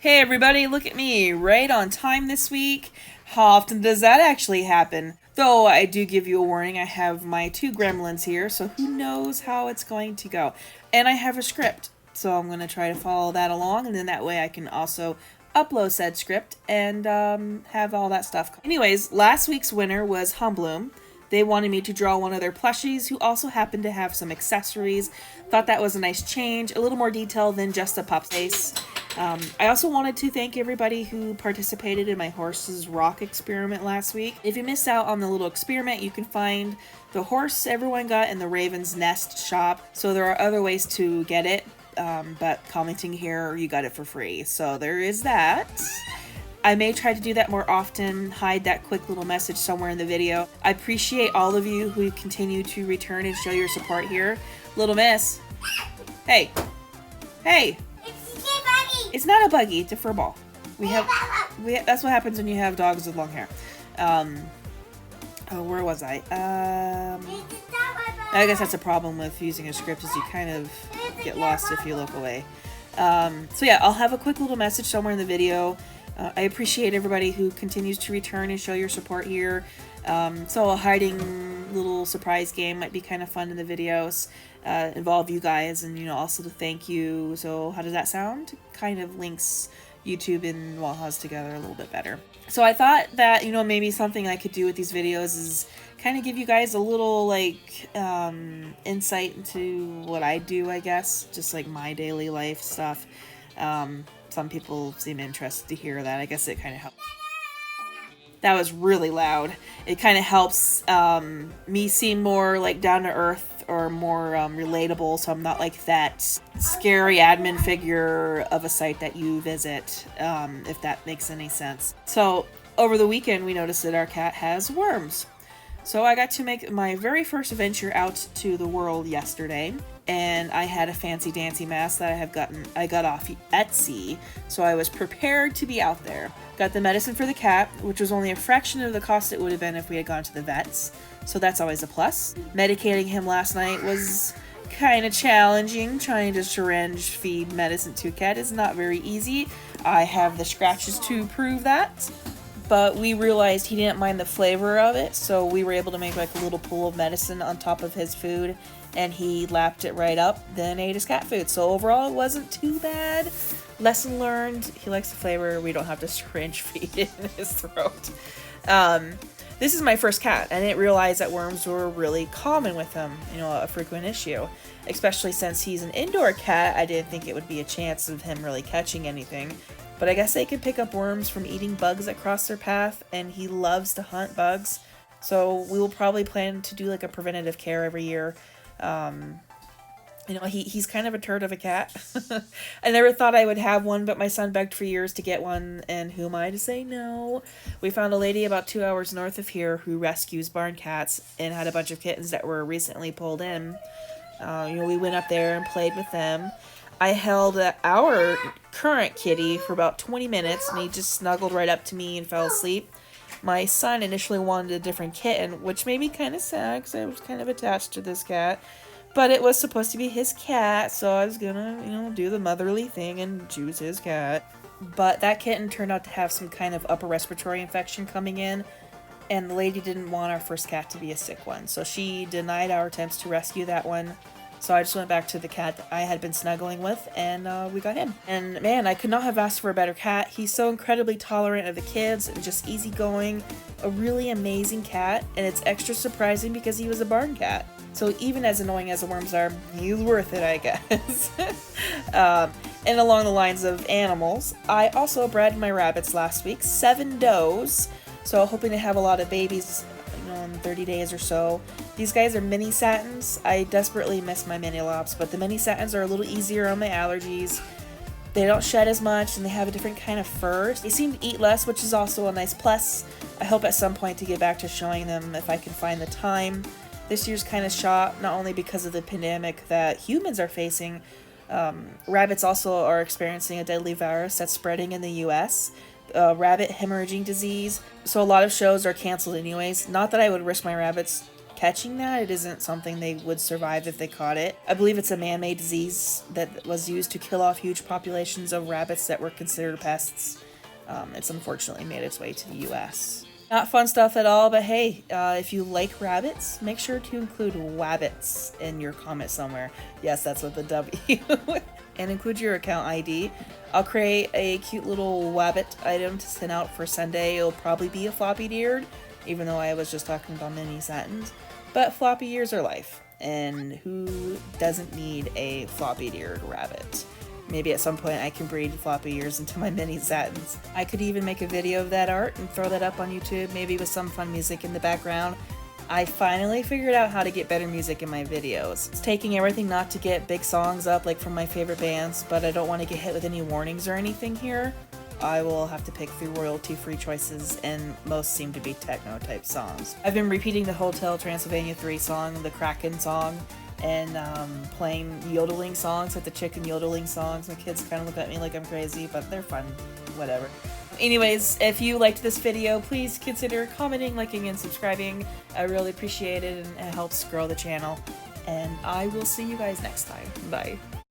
Hey everybody, look at me, right on time this week. How often does that actually happen? Though I do give you a warning, I have my two gremlins here, so who knows how it's going to go. And I have a script, so I'm going to try to follow that along, and then that way I can also upload said script and have all that stuff. Anyways, last week's winner was Humbloom. They wanted me to draw one of their plushies who also happened to have some accessories. Thought that was a nice change, a little more detail than just a pup's face. I also wanted to thank everybody who participated in my horse's rock experiment last week. If you missed out on the little experiment, you can find the horse everyone got in the Raven's Nest shop. So there are other ways to get it, but commenting here, you got it for free. So there is that. I may try to do that more often, hide that quick little message somewhere in the video. I appreciate all of you who continue to return and show your support here. Little miss. Hey. Hey. It's not a buggy, it's a fur ball. That's what happens when you have dogs with long hair. Where was I? I guess that's a problem with using a script, is you kind of get lost if you look away. So yeah, I'll have a quick little message somewhere in the video. I appreciate everybody who continues to return and show your support here. So a hiding little surprise game might be kind of fun in the videos. Involve you guys and, also to thank you. So how does that sound? Kind of links YouTube and Wajas together a little bit better. So I thought that, maybe something I could do with these videos is kind of give you guys a little, insight into what I do, I guess. Just, my daily life stuff. Some people seem interested to hear that. I guess it kind of helps. That was really loud. It kind of helps me seem more down to earth or more relatable, so I'm not that scary admin figure of a site that you visit, if that makes any sense. So over the weekend we noticed that our cat has worms. So I got to make my very first venture out to the world yesterday, and I had a fancy dancy mask that I got off Etsy, so I was prepared to be out there. Got the medicine for the cat, which was only a fraction of the cost it would have been if we had gone to the vets, so that's always a plus. Medicating him last night was kind of challenging. Trying to syringe feed medicine to a cat is not very easy. I have the scratches to prove that. But we realized he didn't mind the flavor of it, so we were able to make a little pool of medicine on top of his food, and he lapped it right up, then ate his cat food. So overall, it wasn't too bad. Lesson learned, he likes the flavor. We don't have to syringe feed it in his throat. This is my first cat. I didn't realize that worms were really common with him, a frequent issue. Especially since he's an indoor cat, I didn't think it would be a chance of him really catching anything. But I guess they can pick up worms from eating bugs that cross their path, and he loves to hunt bugs. So we will probably plan to do a preventative care every year. He's kind of a turd of a cat. I never thought I would have one, but my son begged for years to get one, and who am I to say no? We found a lady about 2 hours north of here who rescues barn cats and had a bunch of kittens that were recently pulled in. We went up there and played with them. I held our current kitty for about 20 minutes, and he just snuggled right up to me and fell asleep. My son initially wanted a different kitten, which made me kind of sad because I was kind of attached to this cat. But it was supposed to be his cat, so I was gonna, do the motherly thing and choose his cat. But that kitten turned out to have some kind of upper respiratory infection coming in, and the lady didn't want our first cat to be a sick one, so she denied our attempts to rescue that one. So I just went back to the cat that I had been snuggling with, and we got him. And man, I could not have asked for a better cat. He's so incredibly tolerant of the kids and just easygoing. A really amazing cat, and it's extra surprising because he was a barn cat. So even as annoying as the worms are, he's worth it, I guess. And along the lines of animals, I also bred my rabbits last week, 7 does. So hoping to have a lot of babies, in 30 days or so. These guys are mini satins. I desperately miss my mini lops, but the mini satins are a little easier on my allergies. They don't shed as much, and they have a different kind of fur. They seem to eat less, which is also a nice plus. I hope at some point to get back to showing them if I can find the time. This year's kind of shot, not only because of the pandemic that humans are facing. Rabbits also are experiencing a deadly virus that's spreading in the US. Rabbit hemorrhaging disease. So a lot of shows are canceled anyways. Not that I would risk my rabbits catching that. It isn't something they would survive if they caught it. I believe it's a man-made disease that was used to kill off huge populations of rabbits that were considered pests. It's unfortunately made its way to the US. Not fun stuff at all, but hey, if you like rabbits, make sure to include wabbits in your comment somewhere. Yes, that's with the W. And include your account ID. I'll create a cute little wabbit item to send out for Sunday. It'll probably be a floppy eared, even though I was just talking about mini satins. But floppy ears are life, and who doesn't need a floppy eared rabbit? Maybe at some point I can breed floppy ears into my mini satins. I could even make a video of that art and throw that up on YouTube, maybe with some fun music in the background. I finally figured out how to get better music in my videos. It's taking everything not to get big songs up like from my favorite bands, but I don't want to get hit with any warnings or anything here. I will have to pick through royalty-free choices, and most seem to be techno-type songs. I've been repeating the Hotel Transylvania 3 song, the Kraken song, and playing yodeling songs, like the chicken yodeling songs. My kids kind of look at me like I'm crazy, but they're fun. Whatever. Anyways, if you liked this video, please consider commenting, liking, and subscribing. I really appreciate it, and it helps grow the channel. And I will see you guys next time. Bye.